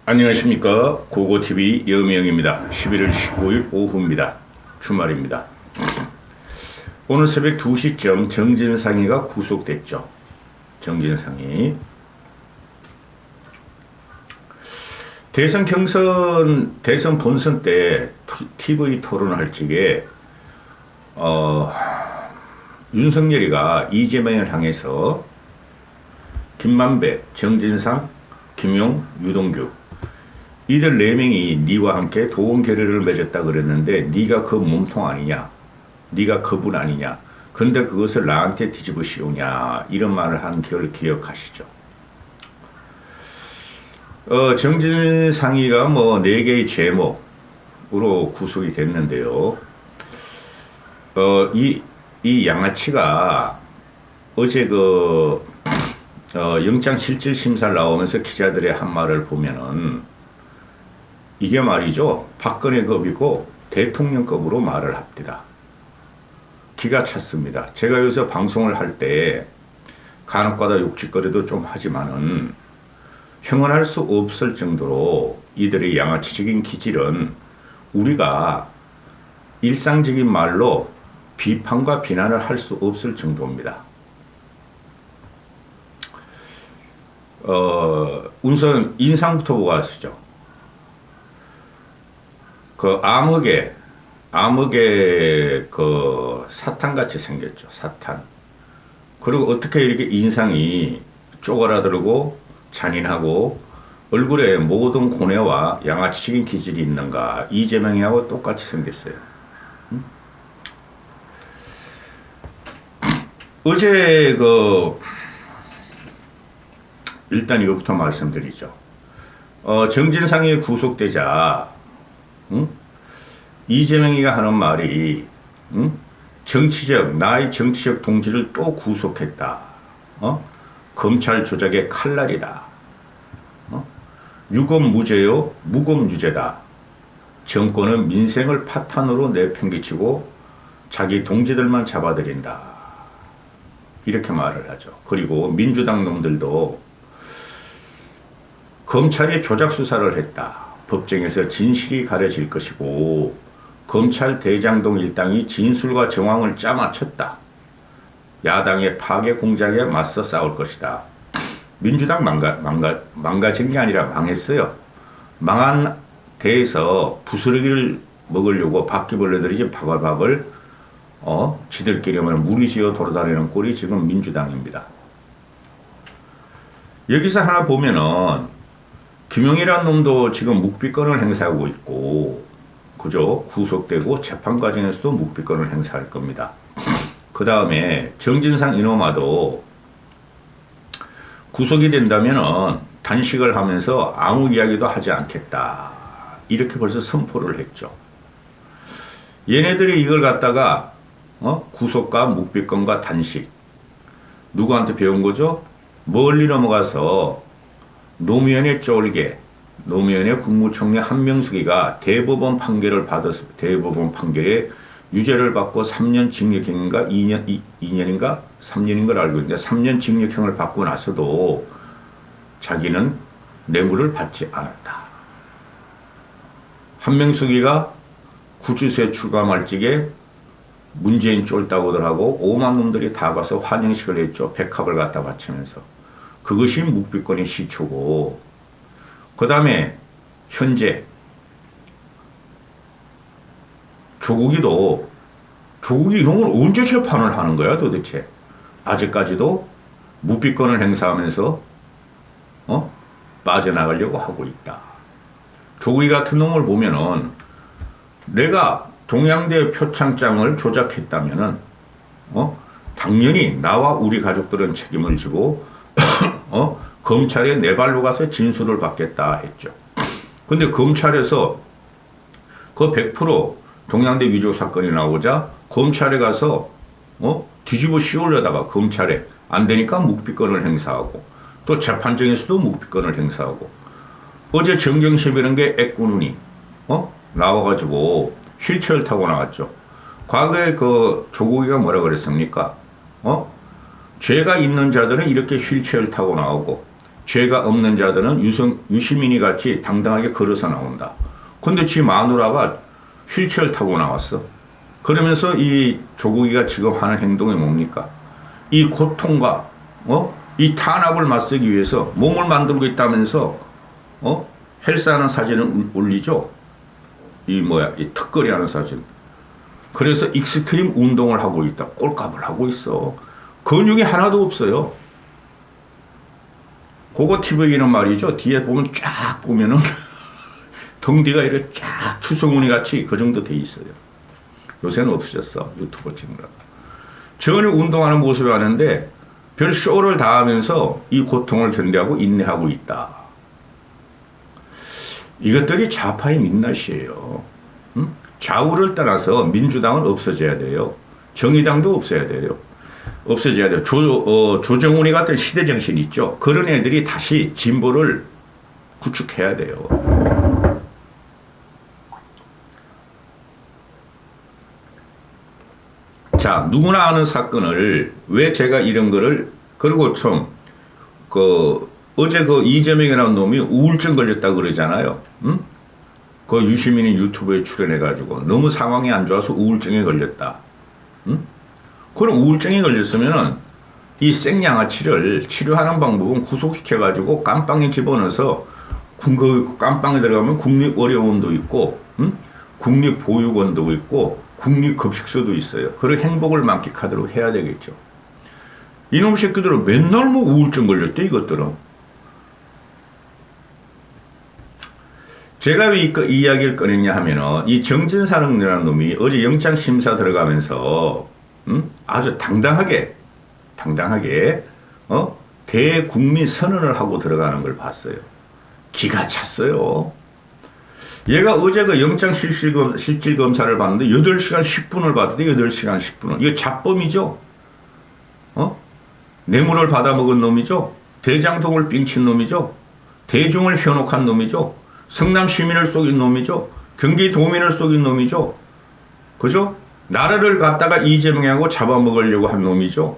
안녕하십니까. 고고TV 여명입니다. 11월 15일 오후입니다. 주말입니다. 오늘 새벽 2시쯤 정진상이가 구속됐죠. 정진상이 대선 본선 때 TV 토론할 적에 윤석열이가 이재명을 향해서 김만배, 정진상, 김용, 유동규 이들 4명이 니와 함께 도원 결의를 맺었다 그랬는데 니가 그 몸통 아니냐, 니가 그분 아니냐, 근데 그것을 나한테 뒤집어 씌우냐, 이런 말을 한 걸 기억하시죠. 정진상이가 뭐 4개의 제목으로 구속이 됐는데요. 이 양아치가 어제 영장 실질 심사를 나오면서 기자들의 한 말을 보면은 이게 말이죠. 박근혜급이고 대통령급으로 말을 합니다. 기가 찼습니다. 제가 여기서 방송을 할 때 간혹가다 욕짓거리도 좀 하지만은 형언할 수 없을 정도로 이들의 양아치적인 기질은 우리가 일상적인 말로 비판과 비난을 할 수 없을 정도입니다. 우선 인상부터 보고 가시죠. 암흑의 사탄같이 생겼죠. 사탄. 그리고 어떻게 이렇게 인상이 쪼그라들고 잔인하고 얼굴에 모든 고뇌와 양아치적인 기질이 있는가. 이재명이하고 똑같이 생겼어요. 어제 일단 이것부터 말씀드리죠. 정진상이 구속되자 이재명이가 하는 말이 나의 정치적 동지를 또 구속했다. 검찰 조작의 칼날이다. 유검 무죄요, 무검 유죄다. 정권은 민생을 파탄으로 내팽개치고 자기 동지들만 잡아들인다. 이렇게 말을 하죠. 그리고 민주당 놈들도 검찰이 조작 수사를 했다. 법정에서 진실이 가려질 것이고 검찰 대장동 일당이 진술과 정황을 짜맞췄다. 야당의 파괴 공작에 맞서 싸울 것이다. 민주당 망가진 게 아니라 망했어요. 망한 데에서 부스러기를 먹으려고 바퀴벌레들이 바글바글 지들끼리만 무리지어 돌아다니는 꼴이 지금 민주당입니다. 여기서 하나 보면은 김용이라는 놈도 지금 묵비권을 행사하고 있고, 그죠? 구속되고 재판 과정에서도 묵비권을 행사할 겁니다. 그 다음에 정진상 이놈아도 구속이 된다면은 단식을 하면서 아무 이야기도 하지 않겠다. 이렇게 벌써 선포를 했죠. 얘네들이 이걸 갖다가 구속과 묵비권과 단식 누구한테 배운 거죠? 멀리 넘어가서 노무현의 쫄개, 노무현의 국무총리 한명숙이가 대법원 판결을 받아서 대법원 판결에 유죄를 받고 3년 징역형인가 2년인가 3년인 걸 알고 있는데 3년 징역형을 받고 나서도 자기는 뇌물을 받지 않았다. 한명숙이가 구치소에 출감할 적에 문재인 쫄따구들하고 5만 놈들이 다 가서 환영식을 했죠. 백합을 갖다 바치면서. 그것이 묵비권의 시초고, 그 다음에 현재 조국이 이놈을 언제 재판을 하는 거야 도대체. 아직까지도 묵비권을 행사하면서 빠져나가려고 하고 있다. 조국이 같은 놈을 보면은 내가 동양대 표창장을 조작했다면은 당연히 나와 우리 가족들은 책임을 지고 검찰에 내 발로 가서 진술을 받겠다 했죠. 근데 검찰에서 그 100% 동양대 위조 사건이 나오자 검찰에 가서 뒤집어 씌우려다가 검찰에 안 되니까 묵비권을 행사하고 또 재판정에서도 묵비권을 행사하고 어제 정경심이라는 게 애꾸눈이 나와가지고 휠체어를 타고 나왔죠. 과거에 조국이가 뭐라 그랬습니까? 죄가 있는 자들은 이렇게 휠체어를 타고 나오고 죄가 없는 자들은 유시민이 같이 당당하게 걸어서 나온다. 근데 지 마누라가 휠체어를 타고 나왔어. 그러면서 이 조국이가 지금 하는 행동이 뭡니까? 이 고통과 이 탄압을 맞서기 위해서 몸을 만들고 있다면서 헬스하는 사진을 올리죠. 이 턱걸이 하는 사진. 그래서 익스트림 운동을 하고 있다. 꼴값을 하고 있어. 근육이 하나도 없어요. 그거 TV는 말이죠. 뒤에 보면 쫙 보면은 덩디가 이렇게 쫙 추성훈이 같이 그 정도 돼 있어요. 요새는 없어졌어. 유튜버 찍느라. 전혀 운동하는 모습이 하는데 별 쇼를 다 하면서 이 고통을 견디하고 인내하고 있다. 이것들이 좌파의 민낯이에요. 좌우를 떠나서 민주당은 없어져야 돼요. 정의당도 없어야 돼요. 없어져야 돼요. 조정훈이 같은 시대정신 있죠. 그런 애들이 다시 진보를 구축해야 돼요. 자, 누구나 아는 사건을 왜 제가 이런 거를, 그리고 좀 어제 이재명이라는 놈이 우울증 걸렸다고 그러잖아요. 그 유시민이 유튜브에 출연해가지고 너무 상황이 안 좋아서 우울증에 걸렸다. 그럼 우울증에 걸렸으면은 이 생양아치를 치료하는 방법은 구속시켜가지고 깜빵에 집어넣어서 그 깜빵에 들어가면 국립의료원도 있고, 국립보육원도 있고, 국립급식소도 있어요. 그런 행복을 만끽하도록 해야 되겠죠. 이놈 새끼들은 맨날 우울증 걸렸대, 이것들은. 제가 왜 이 이야기를 꺼냈냐 하면은, 이 정진사랑이라는 놈이 어제 영장심사 들어가면서, 아주 당당하게, 대국민 선언을 하고 들어가는 걸 봤어요. 기가 찼어요. 얘가 어제 그 영장실질 검사를 봤는데 8시간 10분을 받았대. 8시간 10분을. 이거 잡범이죠. 뇌물을 받아먹은 놈이죠. 대장동을 삥친 놈이죠. 대중을 현혹한 놈이죠. 성남 시민을 속인 놈이죠. 경기도민을 속인 놈이죠. 그죠? 나라를 갖다가 이재명하고 잡아먹으려고 한 놈이죠.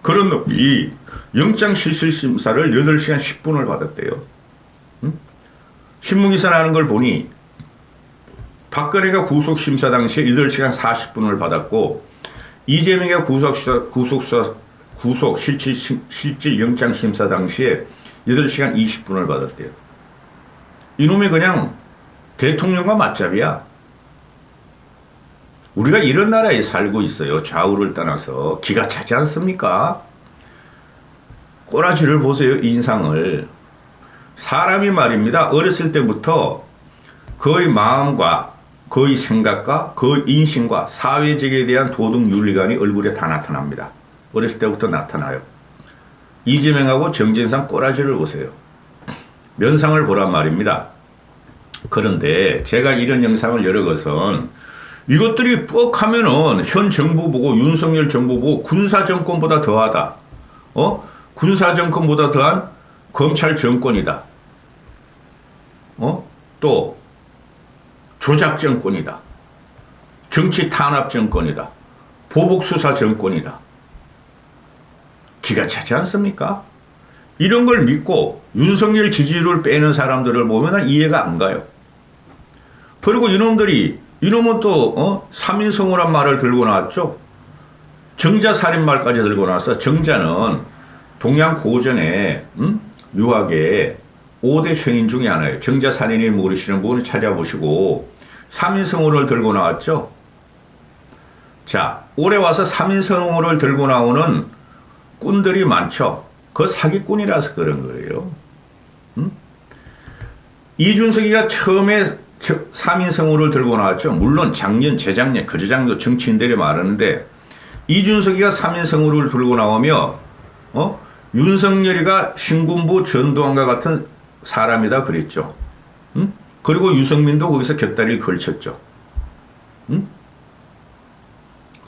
그런 놈이 영장실질심사를 8시간 10분을 받았대요. 신문기사 나는 걸 보니 박근혜가 구속심사 당시에 8시간 40분을 받았고 이재명이 구속 실질 영장심사 당시에 8시간 20분을 받았대요. 이놈이 그냥 대통령과 맞잡이야. 우리가 이런 나라에 살고 있어요. 좌우를 떠나서. 기가 차지 않습니까? 꼬라지를 보세요. 인상을. 사람이 말입니다. 어렸을 때부터 그의 마음과 그의 생각과 그의 인신과 사회적에 대한 도덕 윤리관이 얼굴에 다 나타납니다. 어렸을 때부터 나타나요. 이재명하고 정진상 꼬라지를 보세요. 면상을 보란 말입니다. 그런데 제가 이런 영상을 여러 것은 이것들이 뻑하면은 현 정부 보고 윤석열 정부 보고 군사정권보다 더하다. 군사정권보다 더한 검찰 정권이다. 또 조작 정권이다. 정치 탄압 정권이다. 보복 수사 정권이다. 기가 차지 않습니까? 이런 걸 믿고 윤석열 지지율을 빼는 사람들을 보면 이해가 안 가요. 그리고 이놈은 또 3인성우란 말을 들고 나왔죠. 정자살인말까지 들고 나왔어. 정자는 동양 고전에 유학의 5대 성인 중에 하나예요. 정자살인이 모르시는 분은 찾아보시고 3인성우를 들고 나왔죠. 자, 올해 와서 3인성우를 들고 나오는 꾼들이 많죠. 그 사기꾼이라서 그런 거예요. 이준석이가 처음에 3인성우를 들고 나왔죠. 물론 작년, 재작년, 그저작년도 정치인들이 많았는데 이준석이가 3인성우를 들고 나오며 윤석열이가 신군부 전두환과 같은 사람이다 그랬죠. 그리고 유승민도 거기서 곁다리를 걸쳤죠.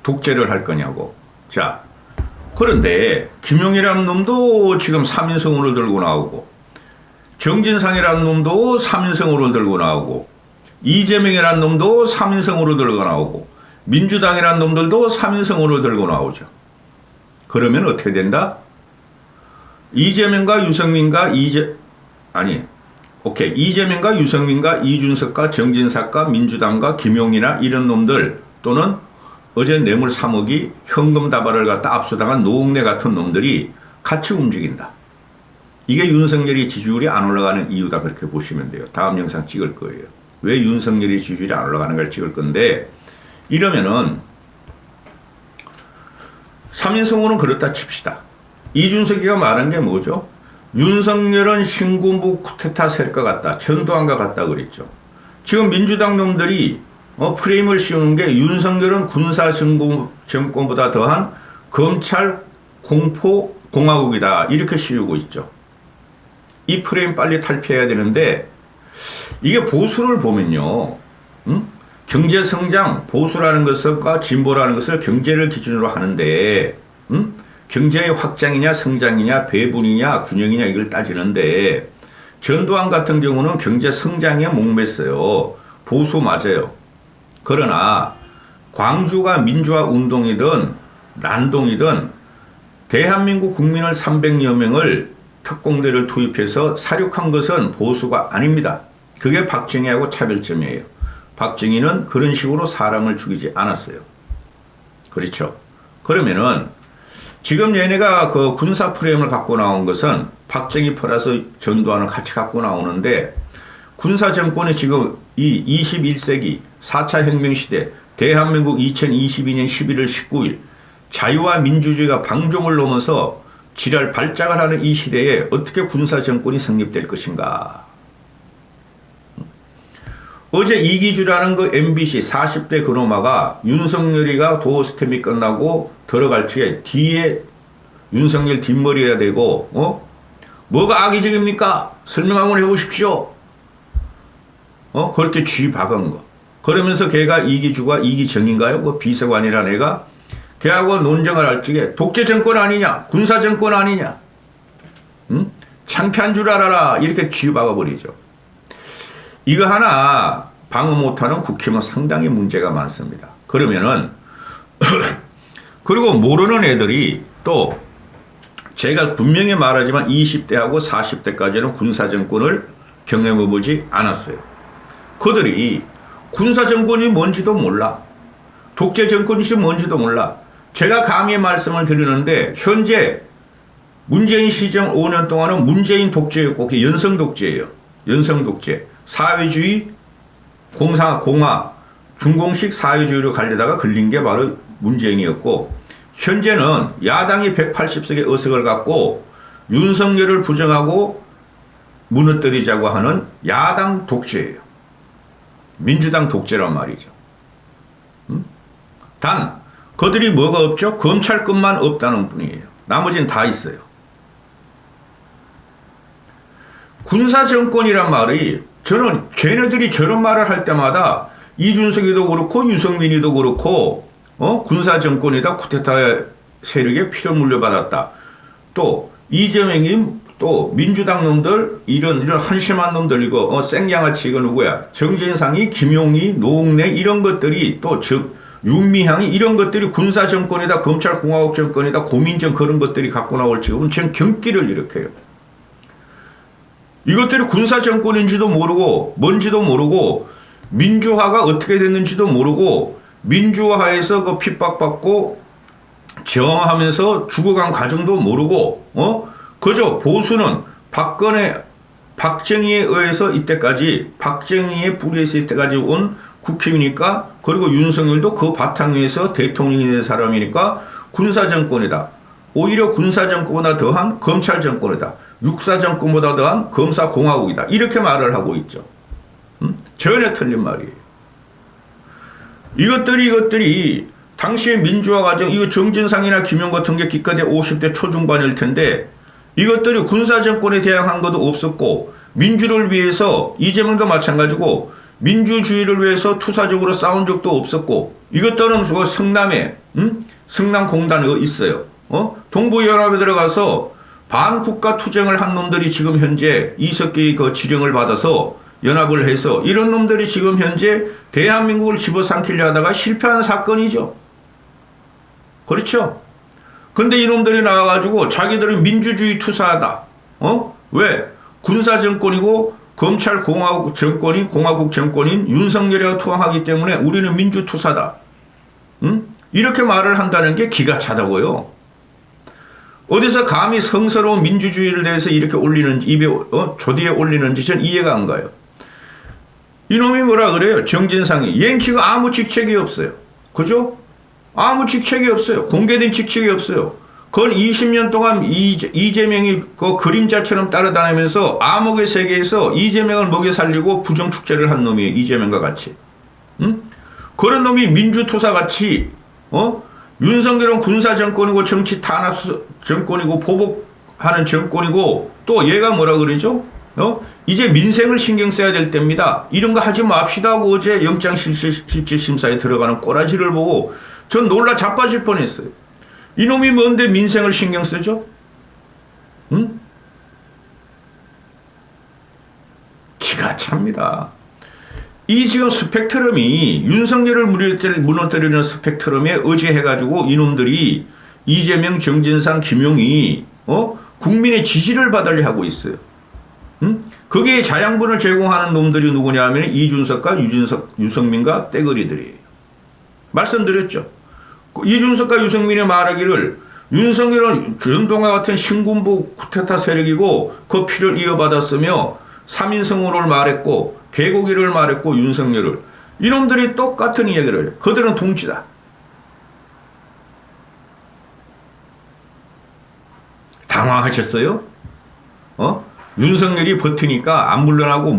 독재를 할 거냐고. 자, 그런데 김용이라는 놈도 지금 3인성우를 들고 나오고 정진상이라는 놈도 3인성우를 들고 나오고 이재명이라는 놈도 3인성우를 들고 나오고 민주당이라는 놈들도 3인성우를 들고 나오죠. 그러면 어떻게 된다? 이재명과 유승민과 이재명과 유승민과 이준석과 정진석과 민주당과 김용이나 이런 놈들 또는 어제 뇌물 3억이 현금 다발을 갖다 압수당한 노웅래 같은 놈들이 같이 움직인다. 이게 윤석열이 지지율이 안 올라가는 이유다 그렇게 보시면 돼요. 다음 영상 찍을 거예요. 왜 윤석열이 지지율이 안 올라가는 걸 찍을 건데 이러면은 3인승호는 그렇다 칩시다. 이준석이가 말한 게 뭐죠? 윤석열은 신군부 쿠데타 셀 것 같다. 전두환과 같다 그랬죠. 지금 민주당 놈들이 프레임을 씌우는 게 윤석열은 군사정권보다 더한 검찰 공포 공화국이다. 이렇게 씌우고 있죠. 이 프레임 빨리 탈피해야 되는데 이게 보수를 보면요. 경제성장, 보수라는 것과 진보라는 것을 경제를 기준으로 하는데 경제의 확장이냐 성장이냐 배분이냐 균형이냐 이걸 따지는데 전두환 같은 경우는 경제 성장에 목맸어요. 보수 맞아요. 그러나 광주가 민주화 운동이든 난동이든 대한민국 국민을 300여 명을 특공대를 투입해서 사륙한 것은 보수가 아닙니다. 그게 박정희하고 차별점이에요. 박정희는 그런 식으로 사람을 죽이지 않았어요. 그렇죠. 그러면은 지금 얘네가 그 군사 프레임을 갖고 나온 것은 박정희 플러스 전두환을 같이 갖고 나오는데 군사 정권이 지금 이 21세기 4차 혁명 시대 대한민국 2022년 11월 19일 자유와 민주주의가 방종을 넘어서 지랄 발작을 하는 이 시대에 어떻게 군사 정권이 성립될 것인가. 어제 이기주라는 그 MBC 40대 그놈아가 윤석열이가 도어 스탬이 끝나고 들어갈 적에 뒤에 윤석열 뒷머리해야 되고 뭐가 악의적입니까? 설명 한번 해보십시오. 그렇게 쥐 박은 거. 그러면서 걔가 이기주가 이기정인가요? 그 비서관이라는 애가 걔하고 논쟁을 할 적에 독재 정권 아니냐? 군사 정권 아니냐? 창피한 줄 알아라. 이렇게 쥐 박아버리죠. 이거 하나 방어 못하는 국회의원 상당히 문제가 많습니다. 그러면은 그리고 모르는 애들이 또 제가 분명히 말하지만 20대하고 40대까지는 군사정권을 경험해보지 않았어요. 그들이 군사정권이 뭔지도 몰라. 독재정권이 뭔지도 몰라. 제가 감히 말씀을 드리는데 현재 문재인 시정 5년 동안은 문재인 독재였고 그게 연성독재예요. 연성독재. 사회주의, 공화, 중공식 사회주의로 가려다가 걸린 게 바로 문재인이었고 현재는 야당이 180석의 의석을 갖고 윤석열을 부정하고 무너뜨리자고 하는 야당 독재예요. 민주당 독재란 말이죠. 단 그들이 뭐가 없죠? 검찰권만 없다는 뿐이에요. 나머지는 다 있어요. 군사정권이란 말이 저는 걔네들이 저런 말을 할 때마다 이준석이도 그렇고 유승민이도 그렇고 군사정권이다 쿠데타 세력에 피를 물려받았다. 또 이재명이 또 민주당 놈들 이런 한심한 놈들 이거 생양아치 이거 누구야 정진상이 김용희 노웅래 이런 것들이 또 윤미향이 이런 것들이 군사정권이다 검찰공화국 정권이다 고민정 그런 것들이 갖고 나올 지금 전 경기를 일으켜요. 이것들이 군사정권인지도 모르고 뭔지도 모르고 민주화가 어떻게 됐는지도 모르고 민주화에서 그 핍박받고 저항하면서 죽어간 과정도 모르고 그저 보수는 박정희에 의해서 이때까지 박정희의 뿌리에서 이때까지 온 국회의원이니까 그리고 윤석열도 그 바탕 위에서 대통령이 된 사람이니까 군사정권이다. 오히려 군사정권보다 더한 검찰정권이다. 육사정권보다 더한 검사공화국이다. 이렇게 말을 하고 있죠. 전혀 틀린 말이에요. 이것들이 당시의 민주화 과정 이거 정진상이나 김용 같은 게 기껏해 50대 초중반일 텐데 이것들이 군사정권에 대항한 것도 없었고 민주를 위해서 이재명도 마찬가지고 민주주의를 위해서 투사적으로 싸운 적도 없었고 이것들은 그 성남에 성남공단이 있어요. 동부연합에 들어가서 반국가 투쟁을 한 놈들이 지금 현재 이석기의 그 지령을 받아서 연합을 해서 이런 놈들이 지금 현재 대한민국을 집어삼키려 하다가 실패한 사건이죠. 그렇죠. 근데 이놈들이 나와가지고 자기들은 민주주의 투사하다. 왜? 군사 정권이고 검찰 공화국 정권이 공화국 정권인 윤석열이와 투항하기 때문에 우리는 민주 투사다. 응? 이렇게 말을 한다는 게 기가 차다고요. 어디서 감히 성스러운 민주주의를 대해서 이렇게 올리는지, 입에, 조디에 올리는지 전 이해가 안 가요. 이놈이 뭐라 그래요? 정진상이. 얘는 지금 아무 직책이 없어요. 그죠? 아무 직책이 없어요. 공개된 직책이 없어요. 건 20년 동안 이재명이 그 그림자처럼 따라다니면서 암흑의 세계에서 이재명을 먹여 살리고 부정축제를 한 놈이에요. 이재명과 같이. 응? 그런 놈이 민주투사같이 윤석열은 군사정권이고 정치 탄압 정권이고 보복하는 정권이고 또 얘가 뭐라 그러죠? 이제 민생을 신경 써야 될 때입니다. 이런 거 하지 맙시다 하고 어제 영장실질심사에 들어가는 꼬라지를 보고 전 놀라 자빠질 뻔했어요. 이놈이 뭔데 민생을 신경 쓰죠? 응? 기가 찹니다. 이 지금 스펙트럼이 윤석열을 무너뜨리는 스펙트럼에 의지해가지고 이놈들이 이재명, 정진상, 김용이 국민의 지지를 받으려 하고 있어요. 응? 거기에 자양분을 제공하는 놈들이 누구냐 하면 이준석과 유승민과 떼거리들이에요. 말씀드렸죠. 이준석과 유승민이 말하기를 윤석열은 전동과 같은 신군부 쿠데타 세력이고 그 피를 이어받았으며 3인성으로를 말했고 개고기를 말했고 윤석열을 이놈들이 똑같은 이야기를 해요. 그들은 동지다. 당황하셨어요? 윤석열이 버티니까 안 물러나고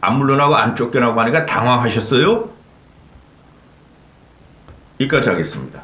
안 물러나고 안 쫓겨나고 하니까 당황하셨어요? 여기까지 하겠습니다.